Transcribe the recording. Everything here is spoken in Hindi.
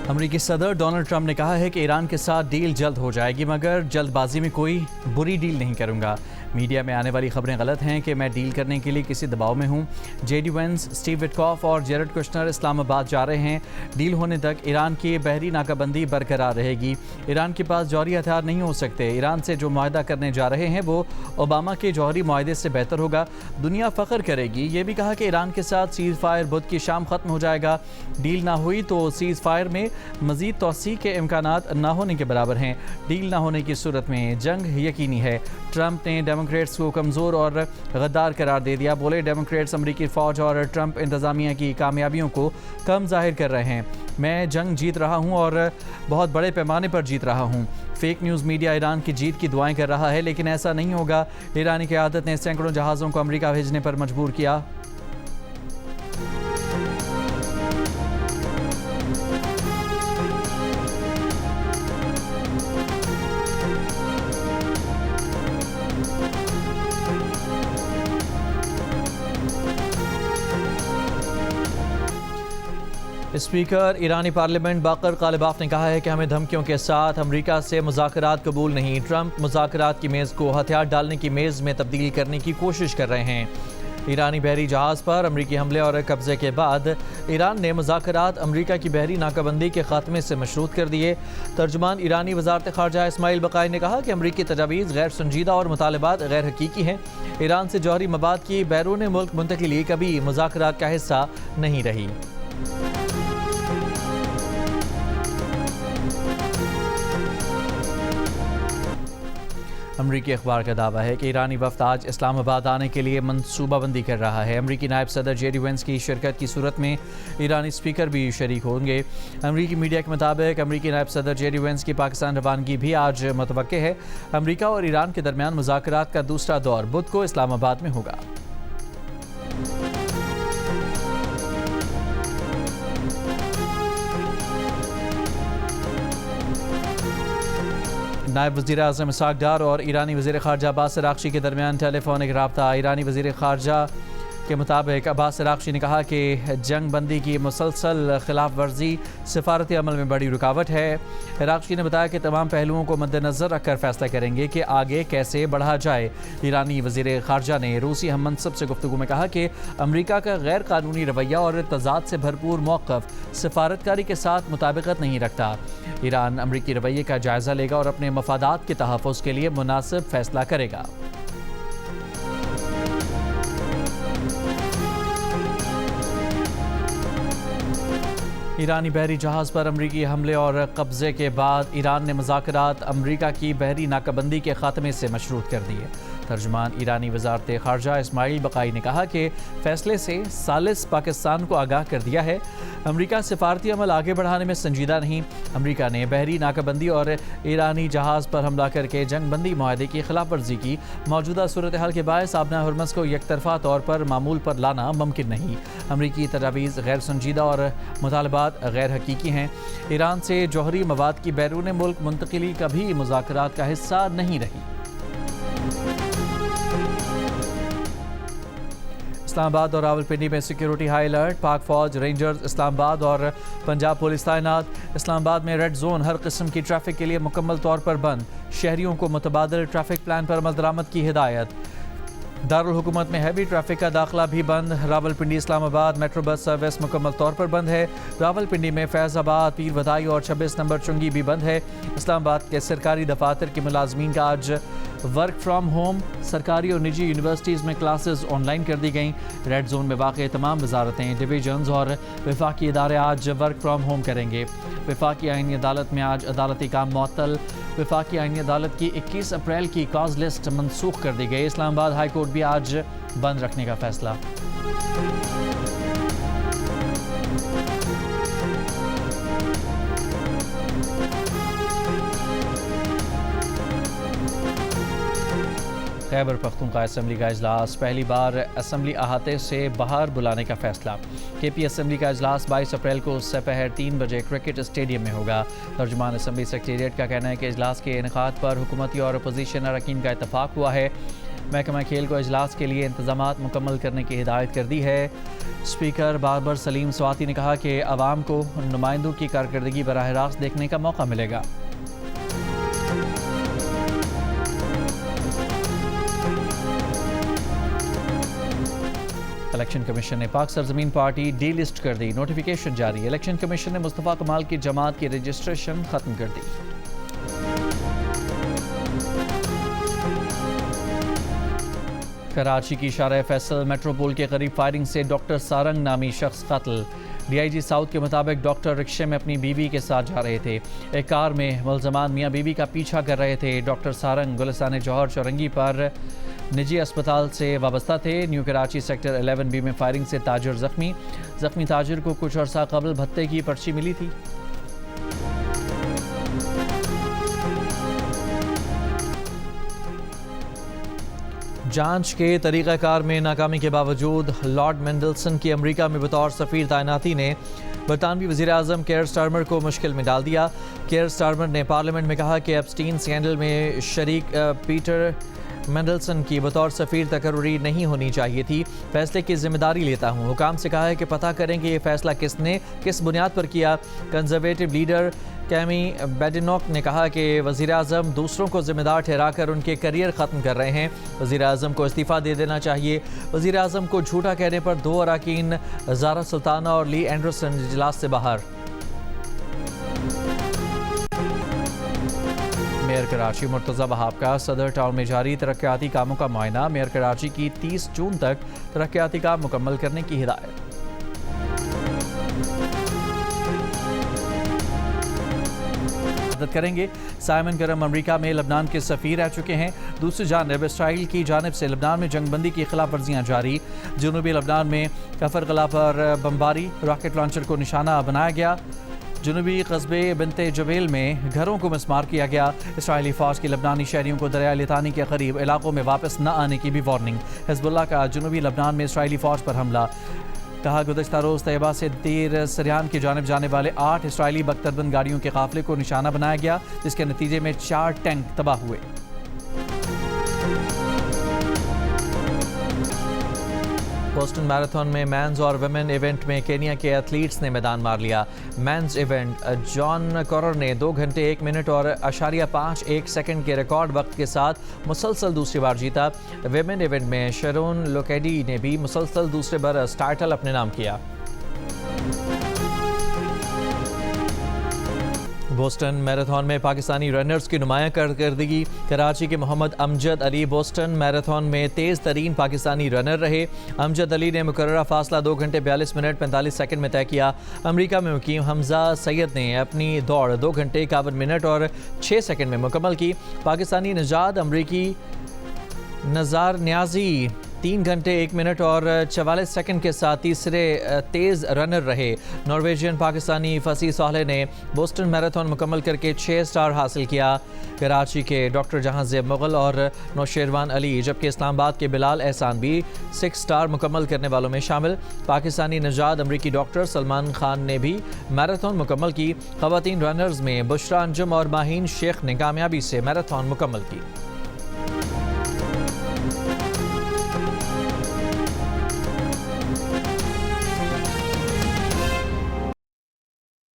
अमेरिकी सदर डोनाल्ड ट्रंप ने कहा है कि ईरान के साथ डील जल्द हो जाएगी, मगर जल्दबाजी में कोई बुरी डील नहीं करूंगा। मीडिया में आने वाली खबरें गलत हैं कि मैं डील करने के लिए किसी दबाव में हूं। जेडी वेंस, स्टीव विटकॉफ और जेरेड कुश्नर इस्लामाबाद जा रहे हैं। डील होने तक ईरान की बहरी नाकाबंदी बरकरार रहेगी। ईरान के पास जौहरी हथियार नहीं हो सकते। ईरान से जो मुआहदा करने जा रहे हैं वो ओबामा के जौहरी मुआहदे से बेहतर होगा। दुनिया फ़ख्र करेगी। ये भी कहा कि ईरान के साथ सीज़ फायर बुध की शाम ख़त्म हो जाएगा। डील ना हुई तो सीज़ फायर में मज़ीद तोसी के इम्कानात ना होने के बराबर हैं। डील ना होने की सूरत में जंग यकीनी है। ट्रंप ने डेमोक्रेट्स को कमज़ोर और गद्दार करार दे दिया। बोले, डेमोक्रेट्स अमरीकी फ़ौज और ट्रंप इंतज़ामिया की कामयाबियों को कम जाहिर कर रहे हैं। मैं जंग जीत रहा हूं और बहुत बड़े पैमाने पर जीत रहा हूं। फेक न्यूज़ मीडिया ईरान की जीत की दुआएं कर रहा है, लेकिन ऐसा नहीं होगा। ईरानी क़यादत ने सैकड़ों जहाज़ों को अमेरिका भेजने पर मजबूर किया। स्पीकर ईरानी पार्लियामेंट बाकर कालिबाफ ने कहा है कि हमें धमकियों के साथ अमेरिका से मुज़ाकरात कबूल नहीं। ट्रंप मुज़ाकरात की मेज़ को हथियार डालने की मेज़ में तब्दील करने की कोशिश कर रहे हैं। ईरानी बहरी जहाज़ पर अमेरिकी हमले और कब्जे के बाद ईरान ने मुज़ाकरात अमेरिका की बहरी नाकाबंदी के खात्मे से मशरूत कर दिए। तर्जुमान ईरानी वज़ारत ख़ारजा इस्माइल बक़ाई ने कहा कि अमेरिकी तजावीज़ गैर संजीदा और मुतालबात गैर हकीकी हैं। ईरान से जौहरी मवाद की बैरून मुल्क मुंतकिली कभी मुज़ाकरात का हिस्सा नहीं रही। अमरीकी अखबार का दावा है कि ईरानी वफ़द आज इस्लामाबाद आने के लिए मनसूबाबंदी कर रहा है। अमरीकी नायब सदर जेडी वेंस की शिरकत की सूरत में ईरानी स्पीकर भी शरीक होंगे। अमरीकी मीडिया के मुताबिक अमरीकी नायब सदर जेडी वेंस की पाकिस्तान रवानगी भी आज मुतवक्के है। अमरीका और ईरान के दरमियान मुज़ाकरात का दूसरा दौर बुध को इस्लामाबाद में होगा। नायब वज़ीर आज़म इसहाक़ डार और ईरानी वज़ीर ख़ारजा अब्बास अराग़ची के दरमियान टेलीफोनिक रब्ता। ईरानी वज़ीर ख़ारजा के मुताबिक अब्बास अराग़ची ने कहा कि जंग बंदी की मुसलसल खिलाफ वर्जी सफारती अमल में बड़ी रुकावट है। अराग़ची ने बताया कि तमाम पहलुओं को मद्देनज़र रखकर फैसला करेंगे कि आगे कैसे बढ़ा जाए। ईरानी वज़ीर ख़ारजा ने रूसी हम मनसब से गुफ्तगू में कहा कि अमरीका का गैर कानूनी रवैया और तज़ाद से भरपूर मौक़िफ़ सफारतकारी के साथ मुताबिकत नहीं रखता। ईरान अमरीकी रवैये का जायज़ा लेगा और अपने मफादात के तहफ़्फ़ुज़ के लिए मुनासिब फैसला करेगा। ईरानी बहरी जहाज़ पर अमरीकी हमले और कब्ज़े के बाद ईरान ने मुज़ाकरात अमरीका की बहरी नाकाबंदी के ख़ात्मे से मशरूत कर दिए। तर्जुमान ईरानी वज़ारत ख़ारजा इस्माइल बक़ाई ने कहा कि फ़ैसले से सालिस पाकिस्तान को आगाह कर दिया है। अमरीका सिफारती अमल आगे बढ़ाने में संजीदा नहीं। अमरीका ने बहरी नाकाबंदी और ईरानी जहाज़ पर हमला करके जंग बंदी मुआहदे की खिलाफ वर्जी की। मौजूदा सूरत हाल के बायस आबना हुरमज़ को यकतरफ़ा तौर पर मामूल पर लाना मुमकिन नहीं। अमरीकी तजावीज़ गैर संजीदा और मुतालबात गैर हकीकी हैं। ईरान से जौहरी मवाद की बैरून मुल्क मुंतकिली कभी मुज़ाकरात का हिस्सा नहीं रही। इस्लामाबाद और रावलपिंडी में सिक्योरिटी हाई अलर्ट। पाक फौज, रेंजर्स इस्लामाबाद और पंजाब पुलिस तैनात। इस्लामाबाद में रेड जोन हर किस्म की ट्रैफिक के लिए मुकम्मल तौर पर बंद। शहरियों को मुतबादिल ट्रैफिक प्लान पर अमल दरामद की हिदायत। दारुल हुकूमत में हैवी ट्रैफिक का दाखिला भी बंद। Rawalpindi Islamabad metro bus service मुकम्मल तौर पर बंद है। रावलपिंडी में फैज़ाबाद, पीर वदाई और 26 नंबर चुंगी भी बंद है। इस्लामाबाद के सरकारी दफातर के मुलाजमीन का आज वर्क फ्राम होम। सरकारी और निजी यूनिवर्सिटीज़ में क्लासेस ऑनलाइन कर दी गई। रेड जोन में वाक़ तमाम वजारतें, डिवीजन्स और वफाकी इदारे आज वर्क फ्राम होम करेंगे। वफाकी आइनी अदालत में आज अदालती काम मुअत्तल। वफाकी आइनी अदालत की 21 अप्रैल की कॉज लिस्ट मनसूख कर दी गई। इस्लामाबाद हाई कोर्ट भी आज बंद रखने का फैसला। खैबर पख्तूनख्वा असम्बली का इजलास। पहली बार असम्बली अहाते से बाहर बुलाने का फैसला। KP असम्बली का इजलास 22 अप्रैल को दोपहर 3 बजे क्रिकेट स्टेडियम में होगा। तर्जुमान असम्बली सेक्रेटेरिएट का कहना है कि इजलास के इनेकाद पर हुकूमती और अपोजिशन अरकान का इतफाक़ हुआ है। महकमा खेल को इजलास के लिए इंतजामात मुकम्मल करने की हिदायत कर दी है। स्पीकर बाबर सलीम स्वाति ने कहा कि अवाम को नुमाइंदों की कारकर्दगी बराह रास्त देखने का मौका मिलेगा। इलेक्शन कमीशन ने पाक सरजमीन पार्टी डी लिस्ट कर दी, नोटिफिकेशन जारी। इलेक्शन कमीशन ने मुस्तफ़ा कमाल की जमात की रजिस्ट्रेशन खत्म कर दी। कराची की शारा फैसल मेट्रोपोल के करीब फायरिंग से डॉक्टर सारंग नामी शख्स कत्ल। DIG साउथ के मुताबिक डॉक्टर रिक्शे में अपनी बीवी के साथ जा रहे थे। एक कार में मुलजमान मियाँ बीवी का पीछा कर रहे थे। डॉक्टर सारंग गुलिस्तान जौहर चौरंगी पर निजी अस्पताल से वाबस्ता थे। न्यू कराची सेक्टर 11B में फायरिंग से ताजिर जख्मी ताजिर को कुछ अर्सा कबल भत्ते की पर्ची मिली थी। जांच के तरीक़ाकार में नाकामी के बावजूद लॉर्ड मेंडलसन की अमेरिका में बतौर सफ़ीर तैनाती ने बरतानवी वज़ीर-ए-आज़म केयर स्टारमर को मुश्किल में डाल दिया। केयर स्टारमर ने पार्लियामेंट में कहा कि एप्स्टीन स्कैंडल में शरीक पीटर मेंडलसन की बतौर सफ़ीर तकर्री नहीं होनी चाहिए थी। फैसले की जिम्मेदारी लेता हूँ। हुकाम से कहा है कि पता करें कि ये फैसला किसने किस बुनियाद पर किया। कंजर्वेटिव लीडर कैमी बेडिनॉक ने कहा कि वज़ीर-ए-आज़म दूसरों को जिम्मेदार ठहराकर उनके करियर ख़त्म कर रहे हैं। वज़ीर-ए-आज़म को इस्तीफ़ा दे देना चाहिए। वज़ीर-ए-आज़म को झूठा कहने पर 2 अरकान ज़ारा सुल्ताना और ली एंडरसन इजलास से बाहर। मेयर कराची मुर्तज़ा वहाब का सदर टाउन में जारी तरक्याती कामों का मुआयना। मेयर कराची की 30 जून तक तरक्याती काम मुकम्मल करने की हिदायत। मदद करेंगे। साइमन करम अमेरिका में लबनान के सफ़ीर रह चुके हैं। दूसरी जानब इसराइल की जानब से लबनान में जंगबंदी की खिलाफ वर्जियाँ जारी। जनूबी लबनान में कफरगला पर बमबारी, रॉकेट लॉन्चर को निशाना बनाया गया। जनूबी कस्बे बिनते जबेल में घरों को मिसमार किया गया। इसराइली फ़ौज की लबनानी शहरियों को दरिया लितानी के करीब इलाकों में वापस न आने की भी वार्निंग। हिज़्बुल्लाह का जनूबी लबनान में इसराइली फ़ौज पर हमला। कहा गुज़श्ता रोज़ तैयबा से देर सरियान की जानिब जाने वाले 8 इसराइली बख्तरबंद गाड़ियों के काफ़िले को निशाना बनाया गया, जिसके नतीजे में 4 टैंक तबाह हुए। बोस्टन मैराथन में मेंस और वुमेन इवेंट में केनिया के एथलीट्स ने मैदान मार लिया। मेंस इवेंट जॉन कॉरर ने 2 घंटे 1 मिनट और 0.51 सेकंड के रिकॉर्ड वक्त के साथ मुसलसल दूसरी बार जीता। वुमेन इवेंट में शरोन लोकेडी ने भी मुसलसल दूसरे बरस टाइटल अपने नाम किया। बोस्टन मैराथन में पाकिस्तानी रनर्स की नुमायां कारकर्दगी। कराची के मोहम्मद अमजद अली बोस्टन मैराथन में तेज़ तरीन पाकिस्तानी रनर रहे। अमजद अली ने मुकर्ररा फासला 2 घंटे 42 मिनट 45 सेकंड में तय किया। अमेरिका में मुकीम हमजा सैयद ने अपनी दौड़ 2 घंटे 51 मिनट और 6 सेकंड में मुकम्मल की। पाकिस्तानी नजाद अमरीकी नज़ार न्याजी 3 घंटे 1 मिनट और 44 सेकंड के साथ तीसरे तेज़ रनर रहे। नॉर्वेजियन पाकिस्तानी फसी साले ने बोस्टन मैराथन मुकम्मल करके 6 स्टार हासिल किया। कराची के डॉक्टर जहांज़ेब मुगल और नौशेरवान अली, जबकि इस्लामाबाद के बिलाल एहसान भी 6 स्टार मुकम्मल करने वालों में शामिल। पाकिस्तानी नजाद अमरीकी डॉक्टर सलमान खान ने भी मैराथन मुकम्मल की। ख़वातीन रनर्स में बुशरा अंजुम और माहीन शेख ने कामयाबी से मैराथन मुकम्मल की।